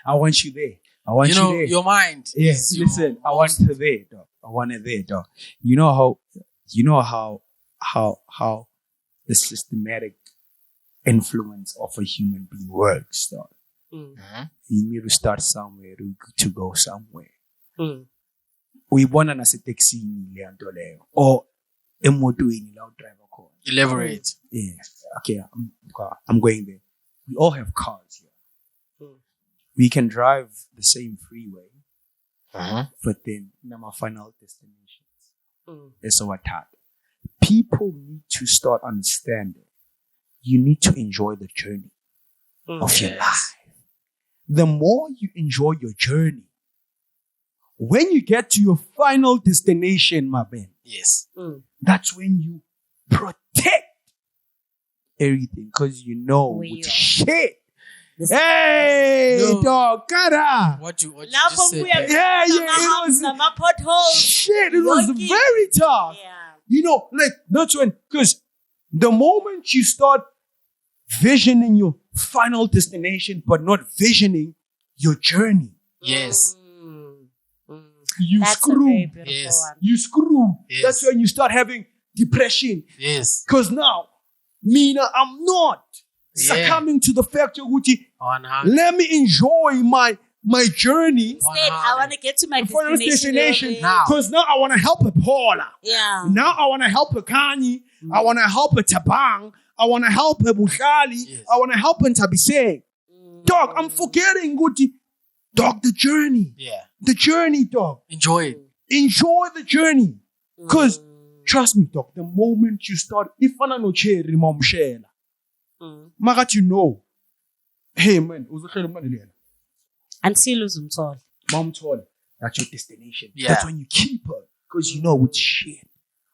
Speaker 1: I want you there. I want
Speaker 4: You
Speaker 1: you,
Speaker 4: know,
Speaker 1: there.
Speaker 4: your mind.
Speaker 1: Yes,
Speaker 4: is your
Speaker 1: listen, I want
Speaker 4: most-
Speaker 1: her there, dog. I want her there, dog. You know how the systematic influence of a human being works, dog.
Speaker 2: Mm.
Speaker 4: Mhm.
Speaker 1: You need to start somewhere to go somewhere.
Speaker 2: Mm.
Speaker 1: Uyibona nasetaxini le nto leyo or emotweni la udriver khona.
Speaker 4: Elaborate.
Speaker 1: Yeah. Okay, I'm going there. We all have cars here.
Speaker 2: Mm.
Speaker 1: We can drive the same freeway,
Speaker 4: Uh-huh.
Speaker 1: but then our final destinations
Speaker 2: Mm.
Speaker 1: is our tap. People need to start understanding. You need to enjoy the journey
Speaker 2: Mm.
Speaker 1: of your
Speaker 4: Yes.
Speaker 1: life. The more you enjoy your journey, when you get to your final destination, my man,
Speaker 4: Yes.
Speaker 2: Mm.
Speaker 1: that's when you protect everything because you know
Speaker 2: Where you
Speaker 1: with
Speaker 2: are.
Speaker 1: shit.
Speaker 2: This-
Speaker 1: Hey,
Speaker 4: No.
Speaker 1: dog, cara.
Speaker 4: What you just
Speaker 2: Lapho
Speaker 4: said.
Speaker 2: kuya
Speaker 4: there.
Speaker 1: Yeah,
Speaker 2: nama
Speaker 1: it was
Speaker 2: humps, nama potholes.
Speaker 1: shit. It was
Speaker 2: Yoki.
Speaker 1: very tough.
Speaker 2: Yeah.
Speaker 1: You know, like that's when, because the moment you start visioning your final destination, but not visioning your journey,
Speaker 4: Yes.
Speaker 2: Mm. Mm.
Speaker 1: you
Speaker 2: That's a
Speaker 1: screw.
Speaker 2: very beautiful
Speaker 4: Yes.
Speaker 2: one.
Speaker 1: You screw.
Speaker 4: Yes.
Speaker 1: That's when you start having depression.
Speaker 4: Yes.
Speaker 1: Because now, Mina, I'm not
Speaker 4: Yeah.
Speaker 1: succumbing to the fact, Gucci.
Speaker 4: On how.
Speaker 1: Let me enjoy my my journey,
Speaker 2: Instead, I want to get to my
Speaker 1: final destination,
Speaker 2: early.
Speaker 4: Now.
Speaker 1: because now I want to help a Paula.
Speaker 2: Yeah.
Speaker 1: Now I want to help a Kanye. I want to help a Tabang. I want to help a Bushali.
Speaker 4: Yes.
Speaker 1: I want to help a Tabise. Dog, I'm forgetting, Guti. Dog, the journey.
Speaker 4: Yeah.
Speaker 1: The journey, dog.
Speaker 4: Enjoy it.
Speaker 1: Enjoy the journey. Because, trust me, dog, the moment you start, if I no cherry, mom share, magat you know, hey man,
Speaker 2: Until uzumthole.
Speaker 1: mom told that's your destination.
Speaker 4: Yeah.
Speaker 1: That's when you keep her. Because you know it's shit.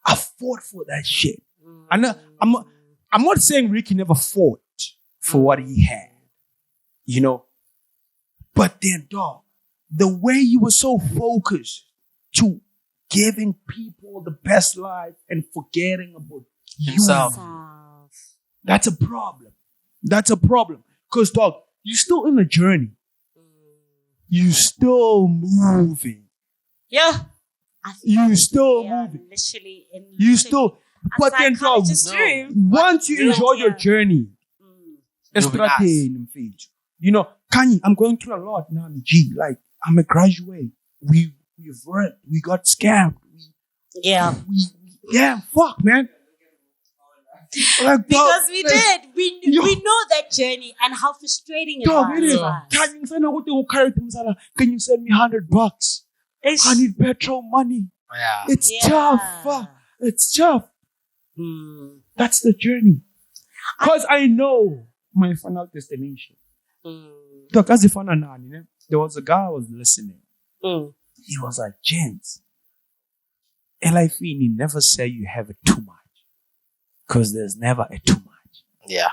Speaker 1: I fought for that shit. I'm not saying Ricky never fought for what he had. You know? But then, dog, the way you were so focused to giving people the best life and forgetting about
Speaker 4: Himself.
Speaker 1: you, that's a problem. That's a problem. Because, dog, you're still in the journey. You still moving.
Speaker 2: Yeah.
Speaker 1: You still
Speaker 2: Yeah,
Speaker 1: moving.
Speaker 2: literally.
Speaker 1: You still. But then, dog,
Speaker 2: psychologist dream.
Speaker 1: once you enjoy your
Speaker 2: Yeah.
Speaker 1: journey,
Speaker 4: You'll be nice.
Speaker 1: you know, Kanye, I'm going through a lot now, G. Like, I'm a graduate. We've worked. We got scammed.
Speaker 2: Yeah.
Speaker 1: Yeah, fuck, man. Like,
Speaker 2: Because
Speaker 1: dog,
Speaker 2: we
Speaker 1: like,
Speaker 2: did.
Speaker 1: Yo.
Speaker 2: We know that journey and how frustrating it
Speaker 1: Dog,
Speaker 2: was.
Speaker 1: it is.
Speaker 2: for us.
Speaker 1: Can you send me $100?
Speaker 2: Ish.
Speaker 1: I need petrol money.
Speaker 4: Yeah.
Speaker 1: It's
Speaker 2: Yeah.
Speaker 1: tough. Fuck. It's tough.
Speaker 2: Mm.
Speaker 1: That's the journey. Because I know my final destination.
Speaker 2: Mm.
Speaker 1: Look, as if there was a guy I was listening.
Speaker 2: Mm.
Speaker 1: He was like, gents, life never say you have it too much. Because there's never a too much.
Speaker 4: Yeah.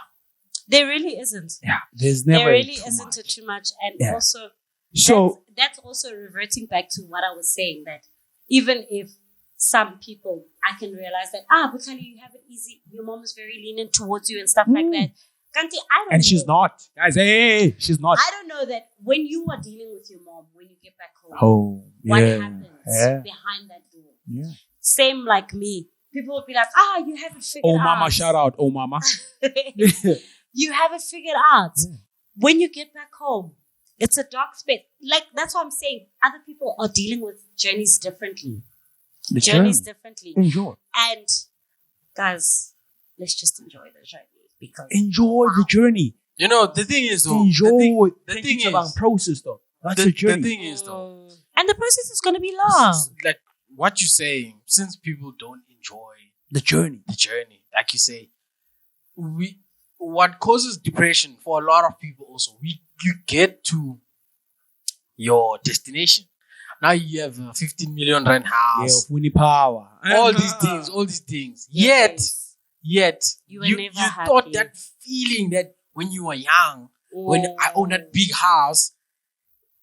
Speaker 2: There really isn't.
Speaker 1: Yeah. There's never
Speaker 2: There
Speaker 1: a
Speaker 2: really
Speaker 1: too
Speaker 2: isn't
Speaker 1: much.
Speaker 2: a too much. And
Speaker 1: Yeah.
Speaker 2: also,
Speaker 1: So,
Speaker 2: that's also reverting back to what I was saying, that even if some people, I can realize that, Bukali, you have it easy. Your mom is very lenient towards you and stuff like that. Kanti, I don't
Speaker 1: and
Speaker 2: know.
Speaker 1: she's not. Guys, hey, she's not.
Speaker 2: I don't know that when you are dealing with your mom, when you get back home,
Speaker 1: Oh,
Speaker 2: what
Speaker 1: yeah.
Speaker 2: happens
Speaker 1: Yeah.
Speaker 2: behind that door.
Speaker 1: Yeah.
Speaker 2: Same like me. People would be like, you have it figured
Speaker 1: Oh,
Speaker 2: out.
Speaker 1: mama, shout out. Oh, mama.
Speaker 2: You have it figured out. When you get back home, it's a dark space. Like, that's what I'm saying. Other people are dealing with journeys differently.
Speaker 1: The
Speaker 2: Journeys
Speaker 1: journey.
Speaker 2: differently.
Speaker 1: Enjoy.
Speaker 2: And guys, let's just enjoy the journey because
Speaker 1: Enjoy the journey.
Speaker 4: You know, the thing is, though,
Speaker 1: Enjoy.
Speaker 4: the
Speaker 1: Think
Speaker 4: thing
Speaker 1: it's
Speaker 4: is,
Speaker 1: about process, though. That's
Speaker 4: the,
Speaker 1: the journey.
Speaker 4: the thing is, though,
Speaker 2: and the process is going to be long.
Speaker 4: like what you're saying, since people don't enjoy
Speaker 1: the journey.
Speaker 4: the journey, like you say, what causes depression for a lot of people also, you get to your destination. Now you have a 15 million rand house,
Speaker 1: Winnie power.
Speaker 4: all these things. Yet
Speaker 2: You were
Speaker 4: you
Speaker 2: never
Speaker 4: thought
Speaker 2: happy.
Speaker 4: that feeling that when you were young, when I owned that big house,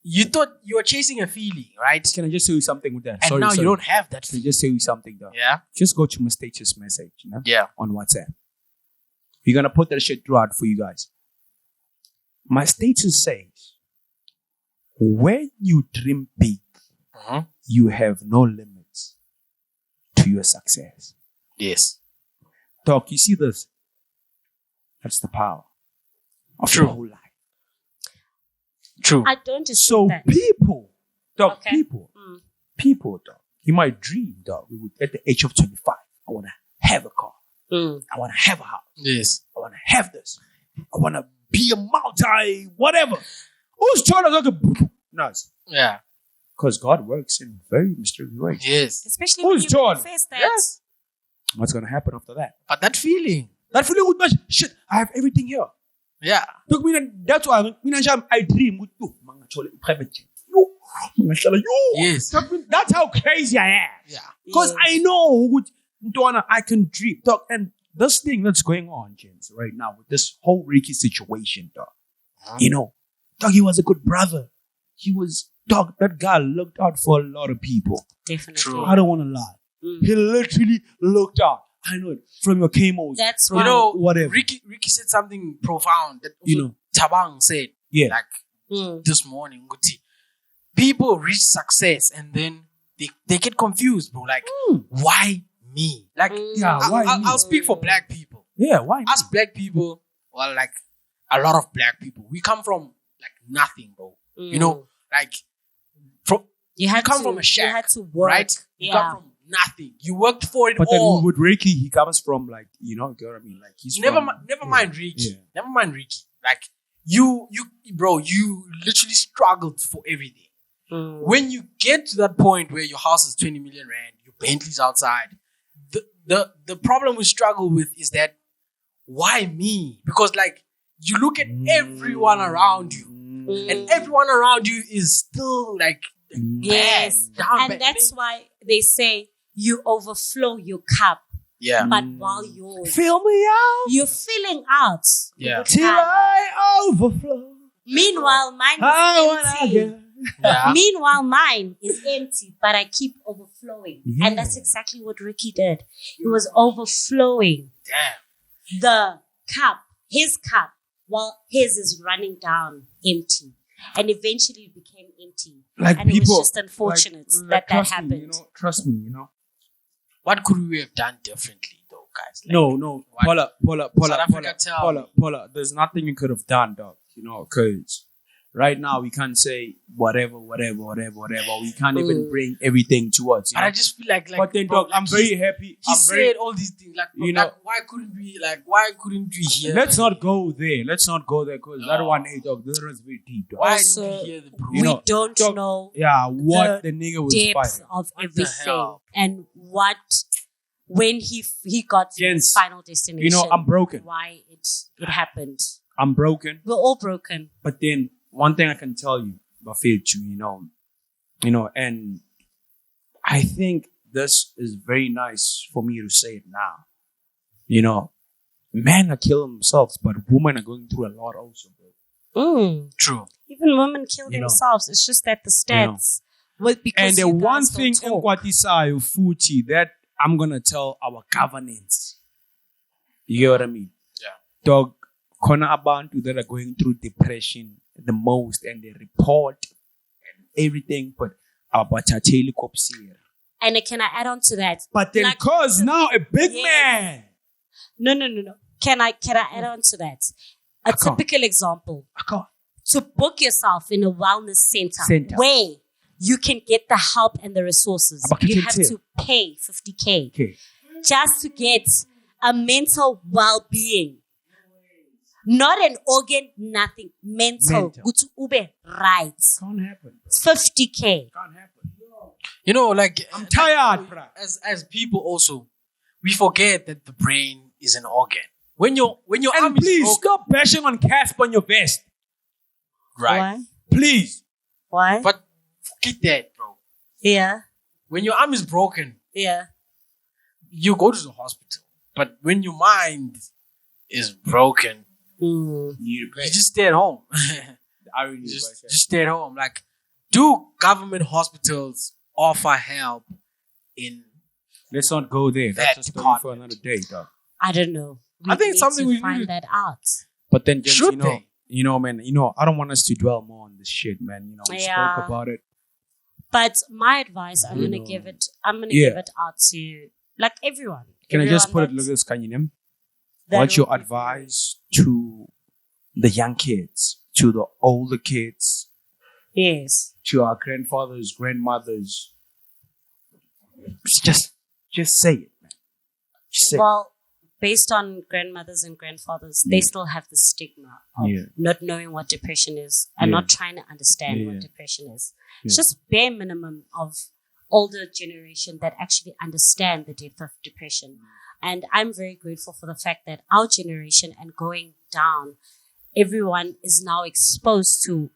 Speaker 4: you thought you were chasing a feeling, right?
Speaker 1: Can I just tell you something with that?
Speaker 4: And
Speaker 1: Sorry,
Speaker 4: now
Speaker 1: sorry.
Speaker 4: you don't have that
Speaker 1: Can I
Speaker 4: feeling.
Speaker 1: just tell you something, though?
Speaker 4: Yeah,
Speaker 1: Just go to my status message,
Speaker 4: yeah.
Speaker 1: on WhatsApp. We're going to put that shit throughout for you guys. My status says, when you dream big,
Speaker 4: Mhm.
Speaker 1: you have no limits to your success.
Speaker 4: Yes.
Speaker 1: Doc, you see this? That's the power of
Speaker 4: True.
Speaker 1: the whole life.
Speaker 4: True.
Speaker 2: I don't dispute
Speaker 1: So
Speaker 2: that.
Speaker 1: people, dog,
Speaker 2: Okay.
Speaker 1: people, dog, you might dream, dog, at the age of 25, I want to have a car. I want to have a house.
Speaker 4: Yes.
Speaker 1: I want to have this. I want to be a multi, whatever. Who's trying to look nice?
Speaker 4: Yeah.
Speaker 1: Because God works in very mysterious ways.
Speaker 4: Yes.
Speaker 2: Especially
Speaker 1: Who's
Speaker 2: when you
Speaker 1: John?
Speaker 2: manifest that.
Speaker 4: Yes.
Speaker 1: What's going to happen after that?
Speaker 4: But that feeling.
Speaker 1: That feeling with much shit. I have everything here.
Speaker 4: Yeah.
Speaker 1: Look, that's why I dream with you. Private jet. You.
Speaker 4: Yes.
Speaker 1: That's how crazy I am.
Speaker 4: Yeah.
Speaker 1: Because I know with Donna, I can dream. Dog, and this thing that's going on, James, right now with this whole Ricky situation, dog. You know, dog, he was a good brother. He was, dog, that guy looked out for a lot of people.
Speaker 2: Definitely.
Speaker 4: True.
Speaker 1: I don't want to lie. He literally looked out. I know it. From your chemos.
Speaker 2: That's
Speaker 1: from
Speaker 2: why.
Speaker 4: You know,
Speaker 1: whatever.
Speaker 4: Ricky said something profound that
Speaker 1: You
Speaker 4: also
Speaker 1: know.
Speaker 4: Tabang said
Speaker 1: Yeah.
Speaker 4: like this morning. Guti. People reach success and then they get confused, bro. Like, why me? Like,
Speaker 1: Yeah, why me?
Speaker 4: I'll speak for black people.
Speaker 1: Yeah, why?
Speaker 4: Us black people, well, like a lot of black people, we come from like nothing, bro. You know, Like, from,
Speaker 2: You had
Speaker 4: come
Speaker 2: to,
Speaker 4: from a shack,
Speaker 2: You had to work.
Speaker 4: right? You
Speaker 2: Yeah.
Speaker 4: come from nothing. You worked for it
Speaker 1: But then
Speaker 4: all.
Speaker 1: with Ricky, he comes from like, you know what I mean? Like he's
Speaker 4: Never
Speaker 1: from,
Speaker 4: mind Ricky.
Speaker 1: Yeah.
Speaker 4: Never mind Ricky. Like, you, bro, you literally struggled for everything.
Speaker 2: Mm.
Speaker 4: When you get to that point where your house is 20 million rand, your Bentley's outside, the problem we struggle with is that, why me? Because like, you look at everyone around you, and everyone around you is still like,
Speaker 2: Yes.
Speaker 4: bad, down
Speaker 2: And
Speaker 4: bad.
Speaker 2: that's why they say you overflow your cup.
Speaker 4: Yeah.
Speaker 2: But while yours,
Speaker 1: Fill me out
Speaker 2: you're filling out.
Speaker 4: Yeah.
Speaker 1: till I overflow.
Speaker 2: Meanwhile, mine
Speaker 1: I
Speaker 2: is
Speaker 1: wanna
Speaker 2: empty.
Speaker 1: get.
Speaker 4: Yeah.
Speaker 2: Meanwhile, mine is empty, but I keep overflowing.
Speaker 1: Yeah.
Speaker 2: And that's exactly what Ricky did. He was overflowing
Speaker 4: Damn.
Speaker 2: the cup, his cup, while his is running down empty. And eventually it became empty.
Speaker 1: Like
Speaker 2: And it
Speaker 1: people,
Speaker 2: was just unfortunate that
Speaker 1: trust
Speaker 2: happened.
Speaker 1: Me, trust me,
Speaker 4: What could we have done differently, though, guys? Like,
Speaker 1: No.
Speaker 4: what?
Speaker 1: Pull
Speaker 4: South
Speaker 1: up.
Speaker 4: Africa, tell me.
Speaker 1: There's nothing you could have done, dog. Because right now we can't say whatever. We can't even bring everything towards.
Speaker 4: But I just feel like
Speaker 1: but then,
Speaker 4: bro,
Speaker 1: dog, I'm very happy.
Speaker 4: He said all these things, like, bro,
Speaker 1: you know-
Speaker 4: like, why couldn't we hear?
Speaker 1: Let's not go there. Because that one, hey, dog, this was very deep, dog.
Speaker 4: Why
Speaker 2: Also,
Speaker 4: didn't we hear the bro?
Speaker 1: You
Speaker 2: We
Speaker 1: know,
Speaker 2: don't
Speaker 1: dog,
Speaker 2: know
Speaker 1: Yeah, what
Speaker 2: the
Speaker 1: the nigga was
Speaker 2: depth
Speaker 1: fighting.
Speaker 2: of
Speaker 4: What the
Speaker 2: everything
Speaker 4: hell?
Speaker 2: and what when he got to his
Speaker 1: Gents,
Speaker 2: final destination.
Speaker 1: I'm broken.
Speaker 2: Why it happened.
Speaker 1: I'm broken.
Speaker 2: We're all broken.
Speaker 1: But then one thing I can tell you, Bafechu, and I think this is very nice for me to say it now. Men are killing themselves, but women are going through a lot also, bro.
Speaker 4: True.
Speaker 2: Even women kill
Speaker 1: You know.
Speaker 2: themselves. It's just that the stats. Well, because
Speaker 1: And the
Speaker 2: you guys
Speaker 1: one
Speaker 2: don't
Speaker 1: thing in
Speaker 2: talk.
Speaker 1: Kwatisayo Futi that I'm gonna tell our governance. You get what I mean?
Speaker 4: Yeah.
Speaker 1: Dog, Kona Abantu that are going through depression the most and they report and everything, but about Chateli Kopsir.
Speaker 2: And can I add on to that?
Speaker 1: But then
Speaker 2: Like-
Speaker 1: cause now a big
Speaker 2: Yes.
Speaker 1: man.
Speaker 2: No. Can I add on to that? A
Speaker 1: I can't.
Speaker 2: typical example.
Speaker 1: I can't.
Speaker 2: To book yourself in a wellness center,
Speaker 1: Center.
Speaker 2: where you can get the help and the resources.
Speaker 1: But
Speaker 2: You
Speaker 1: you
Speaker 2: have
Speaker 1: can
Speaker 2: to pay 50K
Speaker 1: Okay.
Speaker 2: just to get a mental well-being. Not an organ, nothing. Mental.
Speaker 1: Mental.
Speaker 2: Good ube right.
Speaker 1: Can't happen.
Speaker 2: 50K.
Speaker 1: Can't happen.
Speaker 4: Like,
Speaker 1: I'm tired, bruh.
Speaker 4: as people also, we forget that the brain is an organ. When your
Speaker 1: And
Speaker 4: arm is
Speaker 1: please
Speaker 4: broken,
Speaker 1: stop bashing on Casper on your vest.
Speaker 4: right?
Speaker 2: Why?
Speaker 1: Please.
Speaker 2: Why?
Speaker 4: But forget that, bro.
Speaker 2: Yeah.
Speaker 4: When your arm is broken,
Speaker 2: Yeah.
Speaker 4: you go to the hospital. But when your mind is broken,
Speaker 2: Mm.
Speaker 4: you just stay at home.
Speaker 1: I really
Speaker 4: just stay at home. Like, do government hospitals offer help in?
Speaker 1: Let's not go there.
Speaker 4: That
Speaker 1: That's a story for
Speaker 4: department.
Speaker 1: another day, dog.
Speaker 2: I don't know.
Speaker 4: I think
Speaker 2: need
Speaker 4: something
Speaker 2: to
Speaker 4: we need
Speaker 2: find
Speaker 4: to-
Speaker 2: that out.
Speaker 1: But then, just,
Speaker 4: Should they?
Speaker 1: man, I don't want us to dwell more on this shit, man. We
Speaker 2: Yeah.
Speaker 1: spoke about it.
Speaker 2: But my advice, I'm gonna
Speaker 1: know.
Speaker 2: give it. I'm gonna
Speaker 1: Yeah.
Speaker 2: give it out to like everyone.
Speaker 1: Can I just put it
Speaker 2: Everyone
Speaker 1: like this, Kanyinem?
Speaker 2: that
Speaker 1: What's your
Speaker 2: will-
Speaker 1: advice to the young kids, to the older kids,
Speaker 2: Yes.
Speaker 1: to our grandfathers, grandmothers? Just say it, man. Just say it.
Speaker 2: Well, based on grandmothers and grandfathers, they still have the stigma of
Speaker 1: Yeah.
Speaker 2: not knowing what depression is and
Speaker 1: Yeah.
Speaker 2: not trying to understand
Speaker 1: Yeah.
Speaker 2: what depression is.
Speaker 1: Yeah.
Speaker 2: It's just bare minimum of older generation that actually understand the depth of depression. And I'm very grateful for the fact that our generation and going down, everyone is now exposed to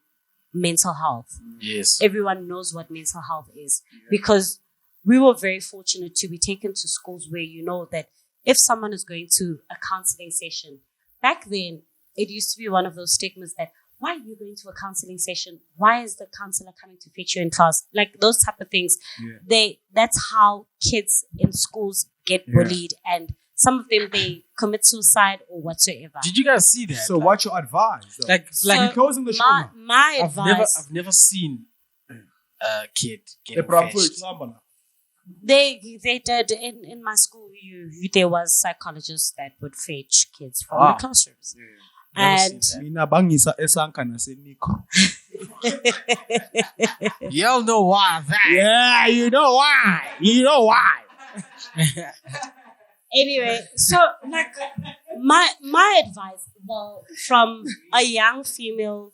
Speaker 2: mental health.
Speaker 4: Yes.
Speaker 2: Everyone knows what mental health is because we were very fortunate to be taken to schools where you know that if someone is going to a counseling session, back then it used to be one of those stigmas that why are you going to a counseling session? Why is the counselor coming to fetch you in class? Like those type of things.
Speaker 1: Yeah.
Speaker 2: That's how kids in schools get
Speaker 1: Yeah.
Speaker 2: bullied, and some of them they commit suicide or whatsoever.
Speaker 4: Did you guys see that?
Speaker 1: So, what's your advice? Though?
Speaker 4: like
Speaker 2: So
Speaker 1: we're closing the show
Speaker 2: my,
Speaker 1: now.
Speaker 2: my advice,
Speaker 4: I've never seen a kid
Speaker 1: The
Speaker 4: getting
Speaker 1: problem
Speaker 4: fetched.
Speaker 1: is number.
Speaker 2: they did in my school. There was psychologists that would fetch kids from
Speaker 4: Ah.
Speaker 2: the classrooms.
Speaker 4: Never
Speaker 2: And
Speaker 4: seen
Speaker 1: Mina bangisa esanka nasenikro.
Speaker 4: Y'all know why that.
Speaker 1: Yeah, you know why. You know why.
Speaker 2: Anyway, so like my advice, well, from a young female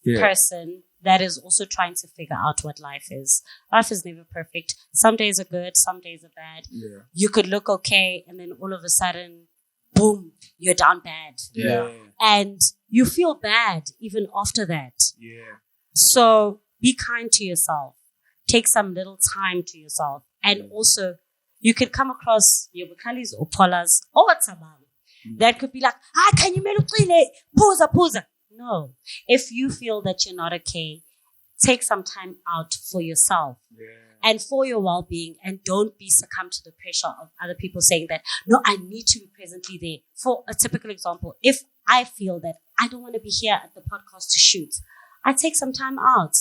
Speaker 2: person that is also trying to figure out what life is. Life is never perfect. Some days are good, some days are bad.
Speaker 1: Yeah.
Speaker 2: You could look okay, and then all of a sudden, boom, you're down bad.
Speaker 1: Yeah.
Speaker 2: And you feel bad even after that.
Speaker 1: Yeah.
Speaker 2: So be kind to yourself. Take some little time to yourself. And also, you could come across your Bukalis or Polas or Tabang. That could be like, can you make it? Pause. No. If you feel that you're not okay, take some time out for yourself and for your well-being, and don't be succumb to the pressure of other people saying that, no, I need to be presently there. For a typical example, if I feel that I don't want to be here at the podcast to shoot, I take some time out.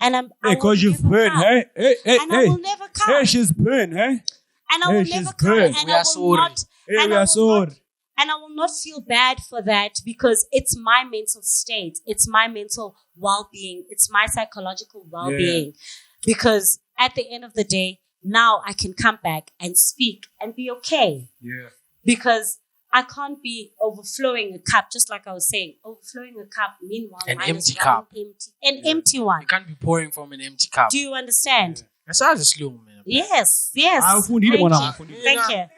Speaker 2: And I
Speaker 1: because you've burned, hey?
Speaker 2: And I will never come.
Speaker 1: Hey, she's burned, hey?
Speaker 2: And I will never come. And
Speaker 4: We
Speaker 2: I
Speaker 4: are
Speaker 2: will
Speaker 4: sorry.
Speaker 2: not. And I will not feel bad for that, because it's my mental state. It's my mental well-being. It's my psychological well-being. Because at the end of the day, now I can come back and speak and be okay.
Speaker 1: Yeah.
Speaker 2: Because I can't be overflowing a cup, just like I was saying, overflowing a cup, meanwhile,
Speaker 4: An
Speaker 2: mine is
Speaker 4: empty cup.
Speaker 2: An empty one.
Speaker 4: You can't be pouring from an empty cup.
Speaker 2: Do you understand?
Speaker 4: That's how it's slow, man.
Speaker 2: Yes. Thank you.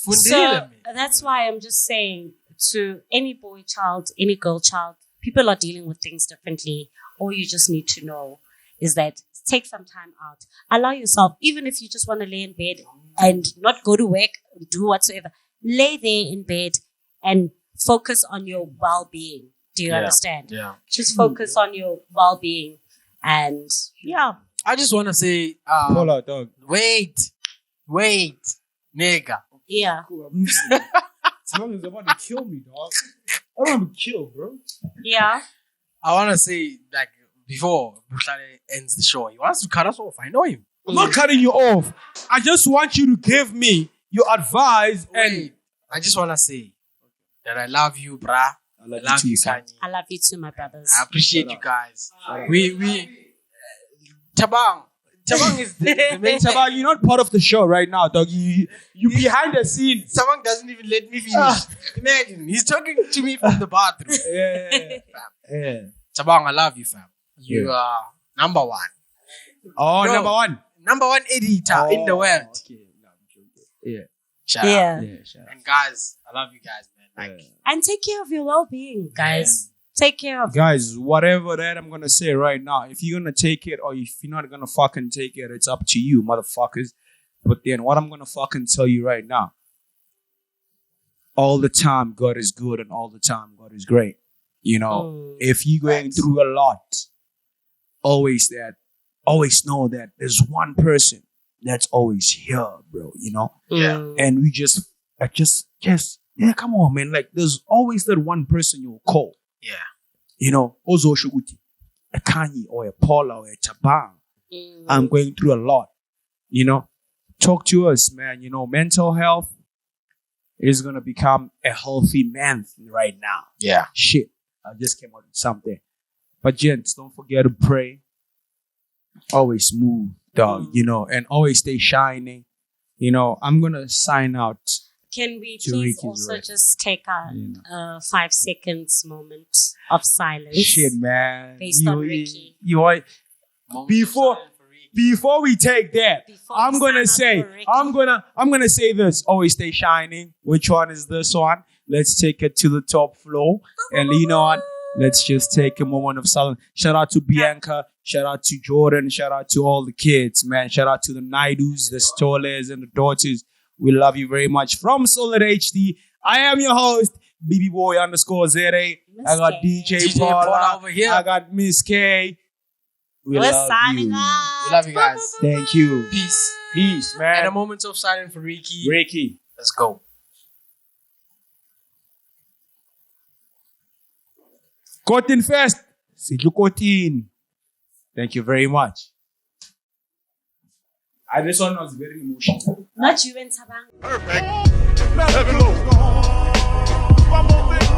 Speaker 2: So that's why I'm just saying to any boy child, any girl child, people are dealing with things differently. All you just need to know is that take some time out. Allow yourself, even if you just want to lay in bed and not go to work, do whatsoever, lay there in bed and focus on your well-being. Do you understand?
Speaker 4: Yeah.
Speaker 2: Just focus on your well-being. And
Speaker 4: I just want to say,
Speaker 1: Paula, dog.
Speaker 4: wait, nigga.
Speaker 2: yeah.
Speaker 1: Someone is about to kill me, dog. I don't want to be killed, bro.
Speaker 2: Yeah.
Speaker 4: I want to say, like, before Bukhari ends the show, he wants to cut us off. I know him.
Speaker 1: I'm not cutting you off. I just want you to give me your advice. And
Speaker 4: Wait, I just want to say that I love you, brah. I love you, Kanye.
Speaker 2: I love you too, my brothers.
Speaker 4: I appreciate you guys. Tabang is the main
Speaker 1: Sabah, you're not part of the show right now, dog. You behind the scenes.
Speaker 4: Tabang doesn't even let me finish. Imagine, he's talking to me from the bathroom.
Speaker 1: Yeah.
Speaker 4: Tabang, I love you, fam. You are number one.
Speaker 1: Oh,
Speaker 4: No.
Speaker 1: number one.
Speaker 4: Number one editor in the world.
Speaker 1: Okay. No, I'm joking. Yeah.
Speaker 4: Shout out.
Speaker 2: Yeah.
Speaker 1: Yeah, sure.
Speaker 4: And guys, I love you guys, man. Like,
Speaker 2: And take care of your well-being, guys. Take care of
Speaker 1: Guys, whatever that I'm gonna say right now, if you're gonna take it or if you're not gonna fucking take it, it's up to you, motherfuckers. But then what I'm gonna fucking tell you right now, all the time God is good and all the time God is great. You know, if you're going through a lot, always know that there's one person that's always here, bro, you know? And we just come on, man. Like, there's always that one person you'll call.
Speaker 4: yeah.
Speaker 1: You know, Ozo Shuguti, a Kanye or a Paula or a Tabang. I'm going through a lot. You know, talk to us, man. You know, mental health is going to become a healthy man right now.
Speaker 4: Yeah.
Speaker 1: Shit. I just came out with something. But gents, don't forget to pray. Always move, dog, you know, and always stay shining. You know, I'm going to sign out.
Speaker 2: Can we
Speaker 1: To
Speaker 2: please
Speaker 1: Ricky's
Speaker 2: also
Speaker 1: rest.
Speaker 2: just take a
Speaker 1: You know.
Speaker 2: 5 seconds moment of silence?
Speaker 1: Shit, man.
Speaker 2: Based on Ricky.
Speaker 1: You are, before we take that,
Speaker 2: Before
Speaker 1: I'm
Speaker 2: we
Speaker 1: gonna
Speaker 2: sign
Speaker 1: say,
Speaker 2: up for Ricky.
Speaker 1: I'm gonna say this. Always stay shining. Which one is this one? Let's take it to the top floor. And you know what? Let's just take a moment of silence. Shout out to Bianca. Shout out to Jordan. Shout out to all the kids, man. Shout out to the Naidus, the Stoles, and the daughters. We love you very much. From Solid HD, I am your host, BBBoy_Zere. I got DJ Paula
Speaker 4: over here.
Speaker 1: I got Miss K. We
Speaker 2: We're
Speaker 1: love
Speaker 2: signing
Speaker 1: you.
Speaker 2: off.
Speaker 4: We love you guys.
Speaker 1: Thank you.
Speaker 4: Peace.
Speaker 1: Peace, man.
Speaker 4: And a moment of silence for Ricky.
Speaker 1: Ricky.
Speaker 4: Let's go.
Speaker 1: Cotton Fest. Sidlu Cotton. Thank you very much. This one was very emotional.
Speaker 2: Not you and Tabang.
Speaker 3: Perfect. Let it go. One more thing.